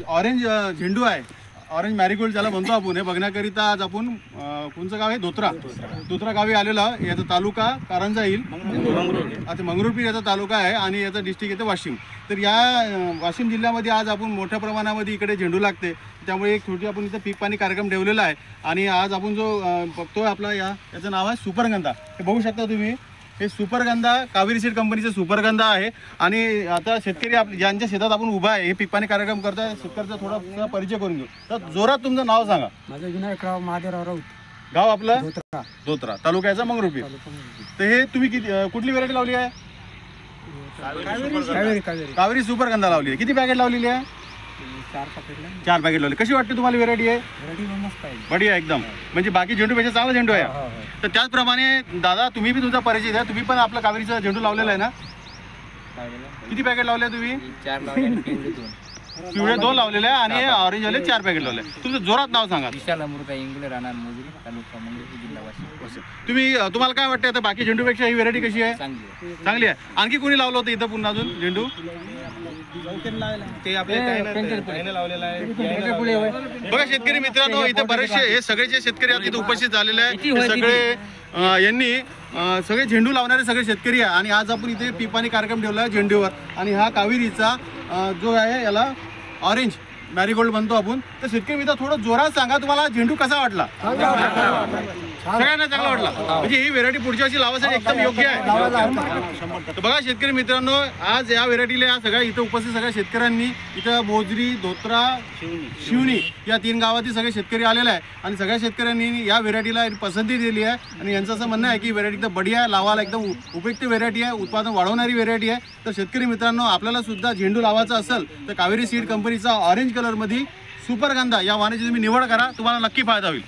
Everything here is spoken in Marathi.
ऑरेंज झेंडू आहे, ऑरेंज मॅरीगोल्ड ज्याला म्हणतो आपण, हे बघण्याकरिता आज आपण कोणचं गाव आहे, धोत्रा गावी आलेलो. याचा तालुका कारंजा येईल, आता मंगरुळपीर याचा तालुका आहे आणि याचा डिस्ट्रिक्ट येतं वाशिम. तर या वाशिम जिल्ह्यामध्ये आज आपण मोठ्या प्रमाणामध्ये इकडे झेंडू लागते, त्यामुळे एक छोटी आपण इथं पीक पाणी कार्यक्रम ठेवलेला आहे. आणि आज आपण जो बघतोय आपला याचं नाव आहे सुपरगंधा. हे बघू शकता तुम्ही, हे सुपरगंधा कावेरी सीड कंपनीचं सुपरगंधा आहे. आणि आता शेतकरी ज्यांच्या शेतात आपण उभा आहे, हे पीक पाणी कार्यक्रम करताय, शेतकऱ्याचा थोडा परिचय करून घेऊ. तर जोरात तुमचं नाव सांगा. माझं विनायकराव महादेवराव राऊत, गाव आपलं धोत्रा, धोत्रा, तालुक्याचा मंगरुळपीर. तर हे तुम्ही कुठली व्हेरायटी लावली आहे? कावेरी सुपरगंधा लावली आहे. किती पॅकेट लावलेली आहे? 4 पॅकेट लावले. कशी वाटते तुम्हाला व्हेरायटी आहे? बढिया एकदम, म्हणजे बाकी झेंडूपेक्षा चांगला झेंडू आहे. तर त्याचप्रमाणे दादा तुम्ही बी तुमचा परिचय द्या. तुम्ही पण आपला कावेरीचा झेंडू लावलेला आहे ना? किती पॅकेट लावले तुम्ही? 4 पिवळे 2 लावलेले आहे आणि ऑरेंज वाले 4 पॅकेट लावले. तुमचं जोरात नाव सांगा. विशाल अमृता इंगळे, राहणार मोजरी, तालुका मंगरुळपीर, जिल्हा वाशिम. तुम्हाला काय वाटतं आता बाकी झेंडूपेक्षा ही व्हेरायटी कशी आहे? चांगली आहे. आणखी कोणी लावलं होतं इथं पुन्हा अजून झेंडू? ते आपले लावलेला आहे. बघा शेतकरी मित्रांनो, इथे बरेचसे हे सगळे जे शेतकरी आहेत इथे उपस्थित झालेले आहे, सगळे यांनी सगळे झेंडू लावणारे सगळे शेतकरी आहे. आणि आज आपण इथे पीक पाणी कार्यक्रम ठेवला आहे झेंडूवर. आणि हा कावेरीचा जो आहे याला ऑरेंज मॅरीगोल्ड म्हणतो आपण. तर शेतकरी मित्र थोडं जोरात सांगा, तुम्हाला झेंडू कसा वाटला? सगळ्यांना चांगला वाटला, म्हणजे ही व्हेरायटी पुढच्या वर्षी लावायसाठी एकदम योग्य आहे. तर बघा शेतकरी मित्रांनो, आज या व्हेरायटीला या सगळ्या इथं उपस्थित सगळ्या शेतकऱ्यांनी इथं मोजरी, धोत्रा, शिवणी या 3 गावातील सगळे शेतकरी आलेले आहे. आणि सगळ्या शेतकऱ्यांनी या व्हेरायटीला पसंती दिली आहे. आणि यांचं असं म्हणणं आहे की व्हेरायटी एकदम बढिया आहे, लावायला एकदम उपयुक्त व्हेरायटी आहे, उत्पादन वाढवणारी व्हेरायटी आहे. तर शेतकरी मित्रांनो, आपल्याला सुद्धा झेंडू लावायचा असेल तर कावेरी सीड कंपनीचा ऑरेंज कलरमध्ये सुपरगंधा या वाहनाची तुम्ही निवड करा, तुम्हाला नक्की फायदा होईल.